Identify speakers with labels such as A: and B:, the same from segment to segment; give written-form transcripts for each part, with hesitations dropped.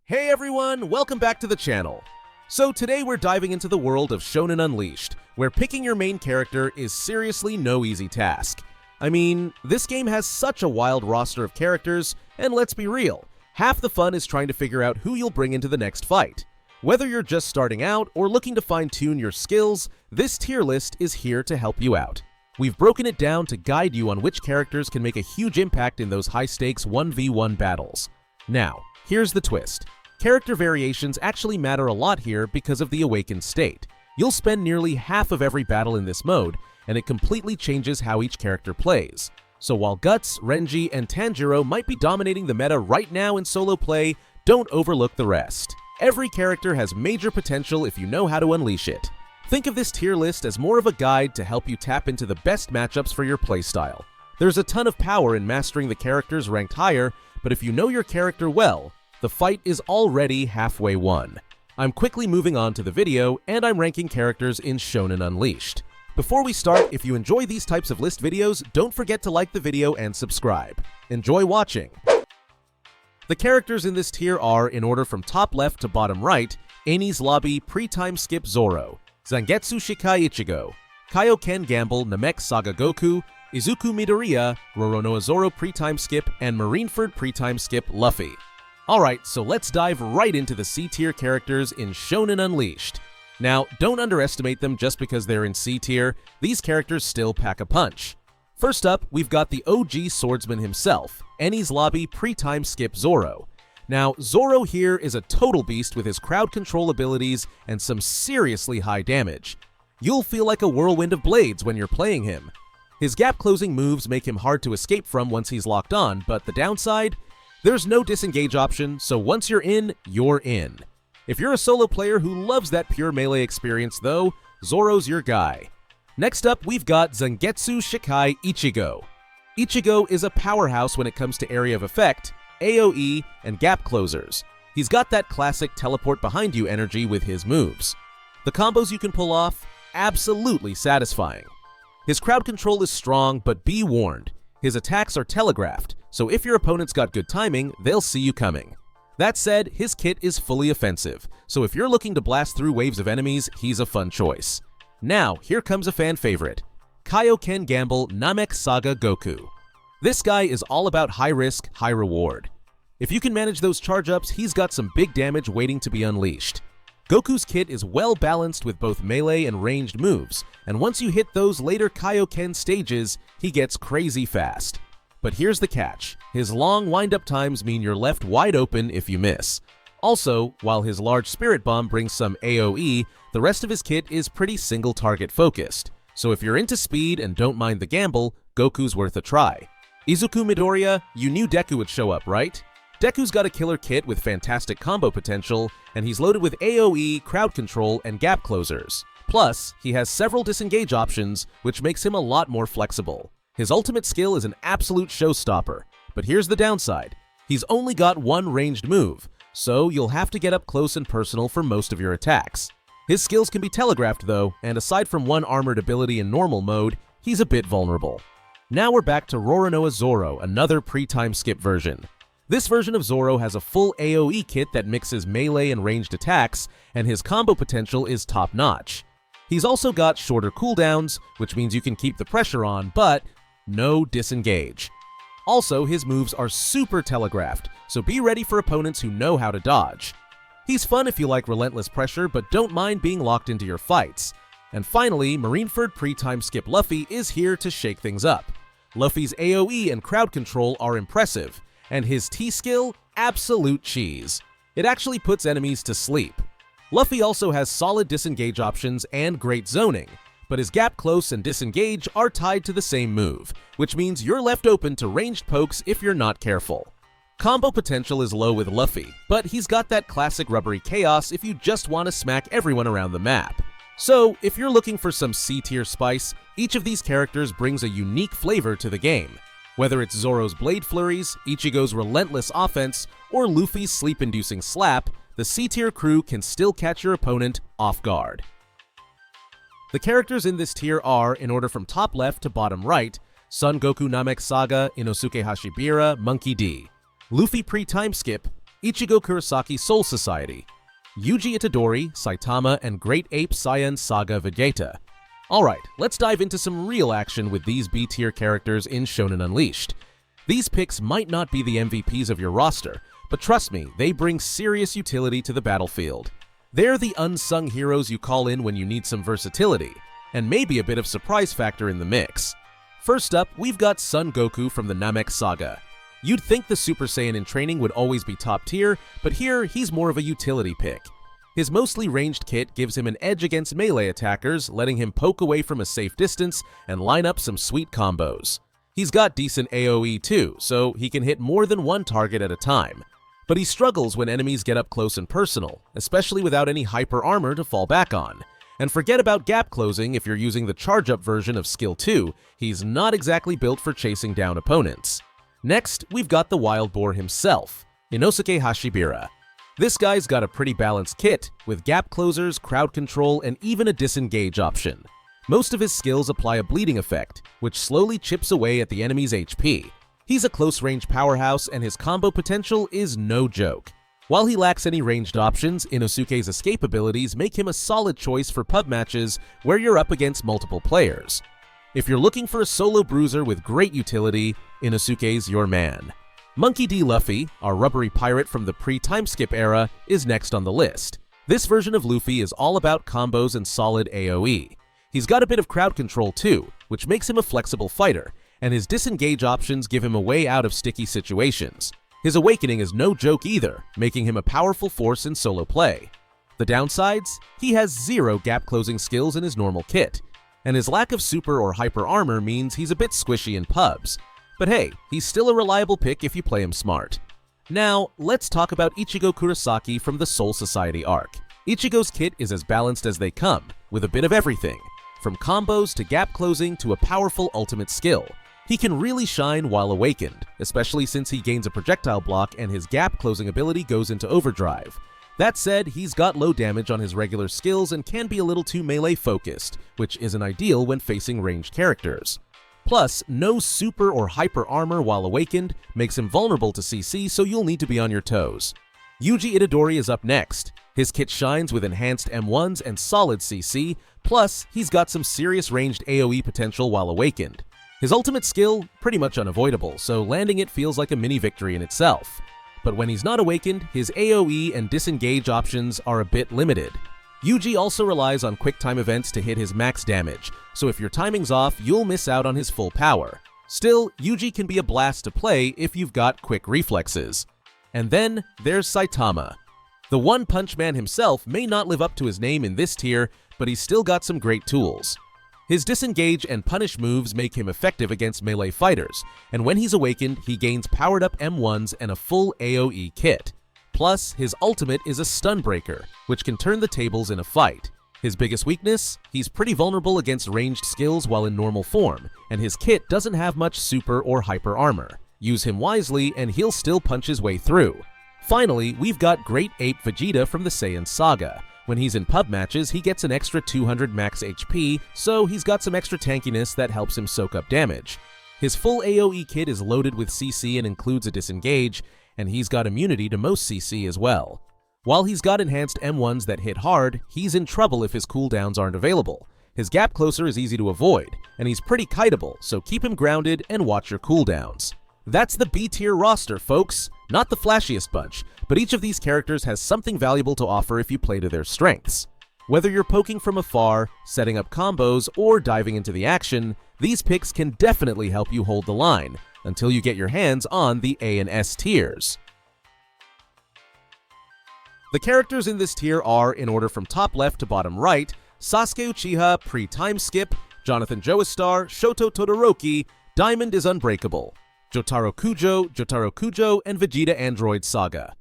A: Hey everyone, welcome back to the channel. So today we're diving into the world of Shonen Unleashed, where picking your main character is seriously no easy task. I mean, this game has such a wild roster of characters, and let's be real, half the fun is trying to figure out who you'll bring into the next fight. Whether you're just starting out or looking to fine-tune your skills, this tier list is here to help you out. We've broken it down to guide you on which characters can make a huge impact in those high-stakes 1v1 battles. Now, here's the twist. Character variations actually matter a lot here because of the awakened state. You'll spend nearly half of every battle in this mode, and it completely changes how each character plays. So while Guts, Renji, and Tanjiro might be dominating the meta right now in solo play, don't overlook the rest. Every character has major potential if you know how to unleash it. Think of this tier list as more of a guide to help you tap into the best matchups for your playstyle. There's a ton of power in mastering the characters ranked higher, but if you know your character well, the fight is already halfway won. I'm quickly moving on to the video, and I'm ranking characters in Shonen Unleashed. Before we start, if you enjoy these types of list videos, don't forget to like the video and subscribe. Enjoy watching! The characters in this tier are, in order from top left to bottom right, Enies Lobby Pre-Time Skip Zoro, Zangetsu Shikai Ichigo, Kaioken Gamble Namek Saga Goku, Izuku Midoriya, Roronoa Zoro Pre-Time Skip, and Marineford Pre-Time Skip Luffy. Alright, so let's dive right into the C-tier characters in Shonen Unleashed. Now, don't underestimate them just because they're in C-tier, these characters still pack a punch. First up, we've got the OG swordsman himself, Enies Lobby Pre-Time Skip Zoro. Now, Zoro here is a total beast with his crowd control abilities and some seriously high damage. You'll feel like a whirlwind of blades when you're playing him. His gap-closing moves make him hard to escape from once he's locked on, but the downside? There's no disengage option, so once you're in, you're in. If you're a solo player who loves that pure melee experience though, Zoro's your guy. Next up, we've got Zangetsu Shikai Ichigo. Ichigo is a powerhouse when it comes to area of effect, AoE, and gap closers. He's got that classic teleport behind you energy with his moves. The combos you can pull off, absolutely satisfying. His crowd control is strong, but be warned, his attacks are telegraphed, so if your opponent's got good timing, they'll see you coming. That said, his kit is fully offensive, so if you're looking to blast through waves of enemies, he's a fun choice. Now, here comes a fan favorite, Kaioken Gamble Namek Saga Goku. This guy is all about high risk, high reward. If you can manage those charge-ups, he's got some big damage waiting to be unleashed. Goku's kit is well balanced with both melee and ranged moves, and once you hit those later Kaioken stages, he gets crazy fast. But here's the catch, his long wind-up times mean you're left wide open if you miss. Also, while his large spirit bomb brings some AoE, the rest of his kit is pretty single-target focused. So if you're into speed and don't mind the gamble, Goku's worth a try. Izuku Midoriya, you knew Deku would show up, right? Deku's got a killer kit with fantastic combo potential, and he's loaded with AoE, crowd control, and gap closers. Plus, he has several disengage options, which makes him a lot more flexible. His ultimate skill is an absolute showstopper, but here's the downside. He's only got one ranged move, so you'll have to get up close and personal for most of your attacks. His skills can be telegraphed though, and aside from one armored ability in normal mode, he's a bit vulnerable. Now we're back to Roronoa Zoro, another pre-time skip version. This version of Zoro has a full AoE kit that mixes melee and ranged attacks, and his combo potential is top-notch. He's also got shorter cooldowns, which means you can keep the pressure on, but no disengage. Also, his moves are super telegraphed, so be ready for opponents who know how to dodge. He's fun if you like relentless pressure, but don't mind being locked into your fights. And finally, Marineford Pre-Time Skip Luffy is here to shake things up. Luffy's AoE and crowd control are impressive, and his T-skill, absolute cheese. It actually puts enemies to sleep. Luffy also has solid disengage options and great zoning, but his gap close and disengage are tied to the same move, which means you're left open to ranged pokes if you're not careful. Combo potential is low with Luffy, but he's got that classic rubbery chaos if you just want to smack everyone around the map. So, if you're looking for some C-tier spice, each of these characters brings a unique flavor to the game. Whether it's Zoro's blade flurries, Ichigo's relentless offense, or Luffy's sleep-inducing slap, the C-tier crew can still catch your opponent off guard. The characters in this tier are, in order from top left to bottom right, Son Goku Namek Saga Inosuke Hashibira Monkey D, Luffy Pre-Time Skip, Ichigo Kurosaki Soul Society, Yuji Itadori, Saitama, and Great Ape Saiyan Saga Vegeta. Alright, let's dive into some real action with these B-tier characters in Shonen Unleashed. These picks might not be the MVPs of your roster, but trust me, they bring serious utility to the battlefield. They're the unsung heroes you call in when you need some versatility, and maybe a bit of surprise factor in the mix. First up, we've got Son Goku from the Namek Saga. You'd think the Super Saiyan in training would always be top tier, but here he's more of a utility pick. His mostly ranged kit gives him an edge against melee attackers, letting him poke away from a safe distance and line up some sweet combos. He's got decent AoE too, so he can hit more than one target at a time. But he struggles when enemies get up close and personal, especially without any hyper armor to fall back on. And forget about gap closing if you're using the charge-up version of Skill 2, he's not exactly built for chasing down opponents. Next, we've got the Wild Boar himself, Inosuke Hashibira. This guy's got a pretty balanced kit, with gap closers, crowd control, and even a disengage option. Most of his skills apply a bleeding effect, which slowly chips away at the enemy's HP. He's a close-range powerhouse, and his combo potential is no joke. While he lacks any ranged options, Inosuke's escape abilities make him a solid choice for pub matches where you're up against multiple players. If you're looking for a solo bruiser with great utility, Inosuke's your man. Monkey D. Luffy, our rubbery pirate from the pre-time skip era, is next on the list. This version of Luffy is all about combos and solid AoE. He's got a bit of crowd control too, which makes him a flexible fighter, and his disengage options give him a way out of sticky situations. His awakening is no joke either, making him a powerful force in solo play. The downsides? He has zero gap closing skills in his normal kit, and his lack of super or hyper armor means he's a bit squishy in pubs. But hey, he's still a reliable pick if you play him smart. Now, let's talk about Ichigo Kurosaki from the Soul Society arc. Ichigo's kit is as balanced as they come, with a bit of everything, from combos to gap closing to a powerful ultimate skill. He can really shine while awakened, especially since he gains a projectile block and his gap closing ability goes into overdrive. That said, he's got low damage on his regular skills and can be a little too melee focused, which isn't ideal when facing ranged characters. Plus, no super or hyper armor while awakened makes him vulnerable to CC, so you'll need to be on your toes. Yuji Itadori is up next. His kit shines with enhanced M1s and solid CC, plus he's got some serious ranged AoE potential while awakened. His ultimate skill, pretty much unavoidable, so landing it feels like a mini victory in itself. But when he's not awakened, his AoE and disengage options are a bit limited. Yuji also relies on quick time events to hit his max damage, so if your timing's off, you'll miss out on his full power. Still, Yuji can be a blast to play if you've got quick reflexes. And then, there's Saitama. The One Punch Man himself may not live up to his name in this tier, but he's still got some great tools. His disengage and punish moves make him effective against melee fighters, and when he's awakened, he gains powered-up M1s and a full AoE kit. Plus, his ultimate is a stun breaker, which can turn the tables in a fight. His biggest weakness? He's pretty vulnerable against ranged skills while in normal form, and his kit doesn't have much super or hyper armor. Use him wisely, and he'll still punch his way through. Finally, we've got Great Ape Vegeta from the Saiyan Saga. When he's in pub matches, he gets an extra 200 max HP, so he's got some extra tankiness that helps him soak up damage. His full AoE kit is loaded with CC and includes a disengage, and he's got immunity to most CC as well. While he's got enhanced M1s that hit hard, he's in trouble if his cooldowns aren't available. His gap closer is easy to avoid, and he's pretty kiteable, so keep him grounded and watch your cooldowns. That's the B-tier roster, folks. Not the flashiest bunch, but each of these characters has something valuable to offer if you play to their strengths. Whether you're poking from afar, setting up combos, or diving into the action, these picks can definitely help you hold the line, until you get your hands on the A and S tiers. The characters in this tier are, in order from top left to bottom right, Sasuke Uchiha pre-time skip, Jonathan Joestar, Shoto Todoroki, Diamond is Unbreakable, Jotaro Kujo, and Vegeta Android Saga.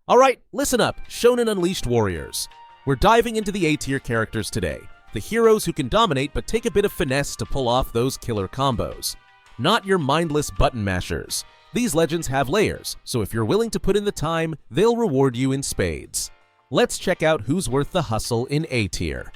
A: Alright, listen up, Shonen Unleashed warriors. We're diving into the A-tier characters today, the heroes who can dominate but take a bit of finesse to pull off those killer combos. Not your mindless button mashers. These legends have layers, so if you're willing to put in the time, they'll reward you in spades. Let's check out who's worth the hustle in A-tier.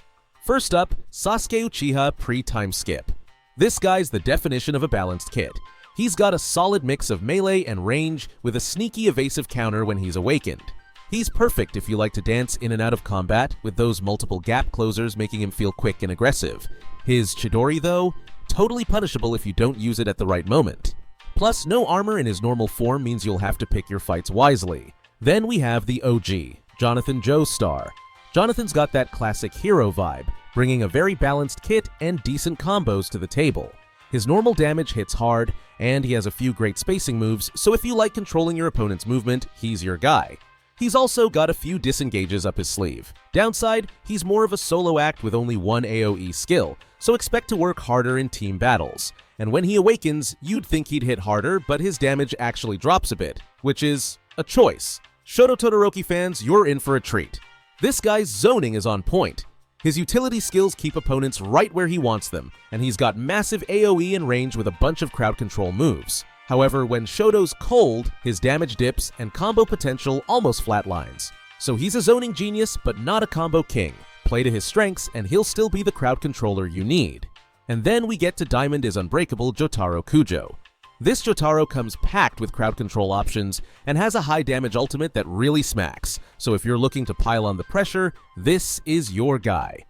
A: First up, Sasuke Uchiha pre-time skip. This guy's the definition of a balanced kit. He's got a solid mix of melee and range with a sneaky evasive counter when he's awakened. He's perfect if you like to dance in and out of combat, with those multiple gap closers making him feel quick and aggressive. His Chidori, though, totally punishable if you don't use it at the right moment. Plus, no armor in his normal form means you'll have to pick your fights wisely. Then we have the OG, Jonathan Joestar. Jonathan's got that classic hero vibe, bringing a very balanced kit and decent combos to the table. His normal damage hits hard, and he has a few great spacing moves, so if you like controlling your opponent's movement, he's your guy. He's also got a few disengages up his sleeve. Downside, he's more of a solo act with only one AoE skill, so expect to work harder in team battles. And when he awakens, you'd think he'd hit harder, but his damage actually drops a bit, which is a choice. Shoto Todoroki fans, you're in for a treat. This guy's zoning is on point. His utility skills keep opponents right where he wants them, and he's got massive AoE and range with a bunch of crowd control moves. However, when Shoto's cold, his damage dips and combo potential almost flatlines. So he's a zoning genius, but not a combo king. Play to his strengths, and he'll still be the crowd controller you need. And then we get to Diamond is Unbreakable Jotaro Kujo. This Jotaro comes packed with crowd control options and has a high damage ultimate that really smacks, so if you're looking to pile on the pressure, this is your guy.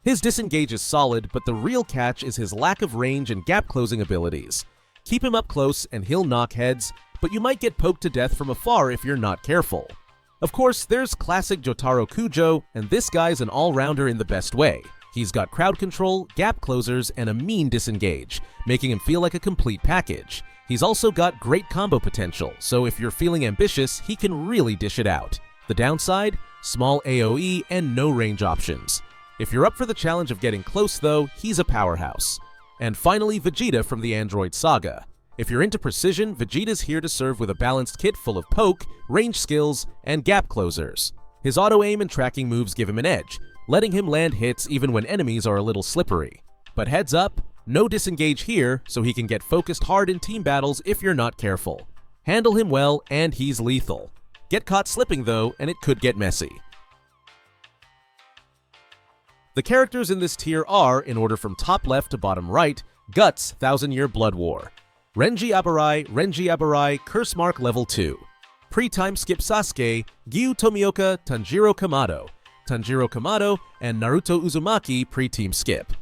A: His disengage is solid, but the real catch is his lack of range and gap closing abilities. Keep him up close and he'll knock heads, but you might get poked to death from afar if you're not careful. Of course, there's classic Jotaro Kujo, and this guy's an all-rounder in the best way. He's got crowd control, gap closers, and a mean disengage, making him feel like a complete package. He's also got great combo potential, so if you're feeling ambitious, he can really dish it out. The downside? Small AoE and no range options. If you're up for the challenge of getting close though, he's a powerhouse. And finally, Vegeta from the Android Saga. If you're into precision, Vegeta's here to serve with a balanced kit full of poke, range skills, and gap closers. His auto-aim and tracking moves give him an edge, letting him land hits even when enemies are a little slippery. But heads up, no disengage here, so he can get focused hard in team battles if you're not careful. Handle him well, and he's lethal. Get caught slipping though, and it could get messy. The characters in this tier are, in order from top left to bottom right, Guts, 1000-Year Blood War, Renji Abarai, Curse Mark Level 2, Pre-Time Skip Sasuke, Gyu Tomioka, Tanjiro Kamado, and Naruto Uzumaki Pre-Team Skip.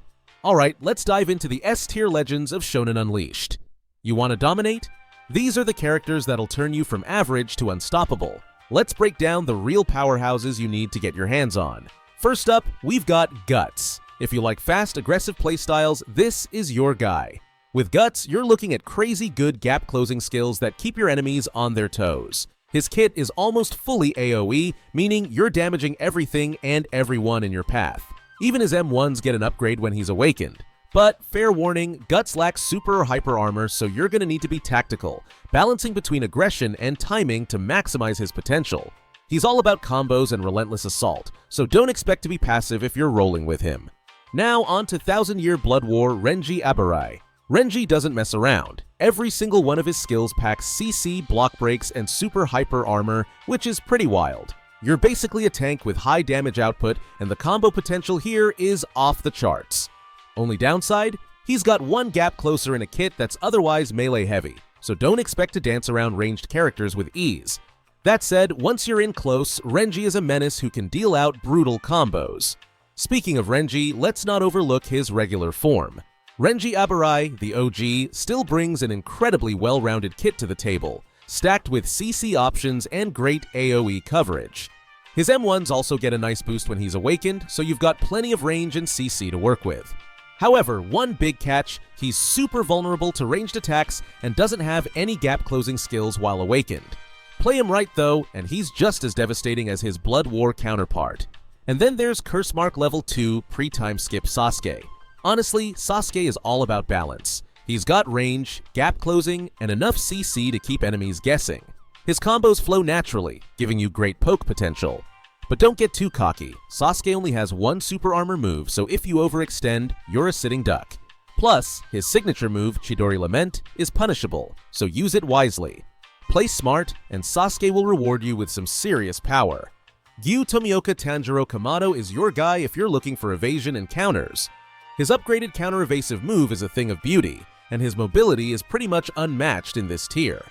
A: Alright, let's dive into the S-tier legends of Shonen Unleashed. You want to dominate? These are the characters that'll turn you from average to unstoppable. Let's break down the real powerhouses you need to get your hands on. First up, we've got Guts. If you like fast, aggressive playstyles, this is your guy. With Guts, you're looking at crazy good gap closing skills that keep your enemies on their toes. His kit is almost fully AoE, meaning you're damaging everything and everyone in your path. Even his M1s get an upgrade when he's awakened. But, fair warning, Guts lacks super or hyper armor, so you're gonna need to be tactical, balancing between aggression and timing to maximize his potential. He's all about combos and relentless assault, so don't expect to be passive if you're rolling with him. Now on to 1000-Year Blood War Renji Abarai. Renji doesn't mess around. Every single one of his skills packs CC, block breaks, and super hyper armor, which is pretty wild. You're basically a tank with high damage output, and the combo potential here is off the charts. Only downside? He's got one gap closer in a kit that's otherwise melee heavy, so don't expect to dance around ranged characters with ease. That said, once you're in close, Renji is a menace who can deal out brutal combos. Speaking of Renji, let's not overlook his regular form. Renji Abarai, the OG, still brings an incredibly well-rounded kit to the table, stacked with CC options and great AoE coverage. His M1s also get a nice boost when he's awakened, so you've got plenty of range and CC to work with. However, one big catch, he's super vulnerable to ranged attacks and doesn't have any gap-closing skills while awakened. Play him right though, and he's just as devastating as his Blood War counterpart. And then there's Curse Mark Level 2 Pre-Time Skip Sasuke. Honestly, Sasuke is all about balance. He's got range, gap closing, and enough CC to keep enemies guessing. His combos flow naturally, giving you great poke potential. But don't get too cocky. Sasuke only has one super armor move, so if you overextend, you're a sitting duck. Plus, his signature move, Chidori Lament, is punishable, so use it wisely. Play smart, and Sasuke will reward you with some serious power. Gyu Tomioka Tanjiro Kamado is your guy if you're looking for evasion and counters. His upgraded counter-evasive move is a thing of beauty, and his mobility is pretty much unmatched in this tier.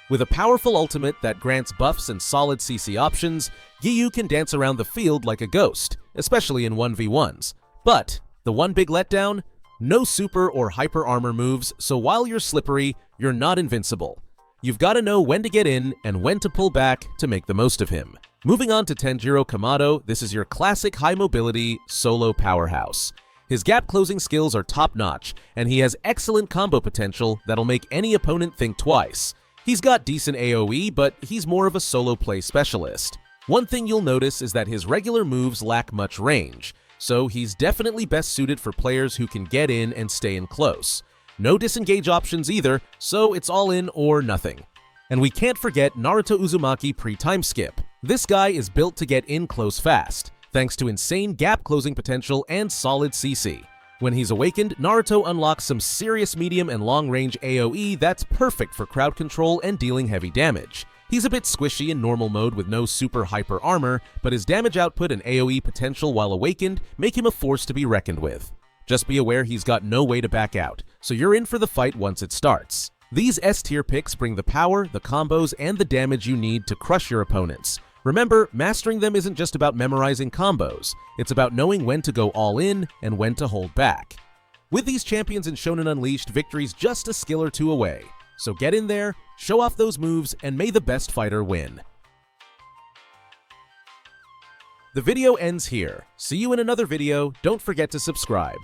A: With a powerful ultimate that grants buffs and solid CC options, Giyu can dance around the field like a ghost, especially in 1v1s. But the one big letdown? No super or hyper armor moves, so while you're slippery, you're not invincible. You've got to know when to get in and when to pull back to make the most of him. Moving on to Tanjiro Kamado, this is your classic high mobility solo powerhouse. His gap closing skills are top-notch, and he has excellent combo potential that'll make any opponent think twice. He's got decent AoE, but he's more of a solo play specialist. One thing you'll notice is that his regular moves lack much range, so he's definitely best suited for players who can get in and stay in close. No disengage options either, so it's all in or nothing. And we can't forget Naruto Uzumaki pre-time skip. This guy is built to get in close fast, thanks to insane gap closing potential and solid CC. When he's awakened, Naruto unlocks some serious medium and long range AoE that's perfect for crowd control and dealing heavy damage. He's a bit squishy in normal mode with no super hyper armor, but his damage output and AoE potential while awakened make him a force to be reckoned with. Just be aware he's got no way to back out, so you're in for the fight once it starts. These S-tier picks bring the power, the combos, and the damage you need to crush your opponents. Remember, mastering them isn't just about memorizing combos, it's about knowing when to go all in and when to hold back. With these champions in Shonen Unleashed, victory's just a skill or two away. So get in there, show off those moves, and may the best fighter win. The video ends here. See you in another video. Don't forget to subscribe.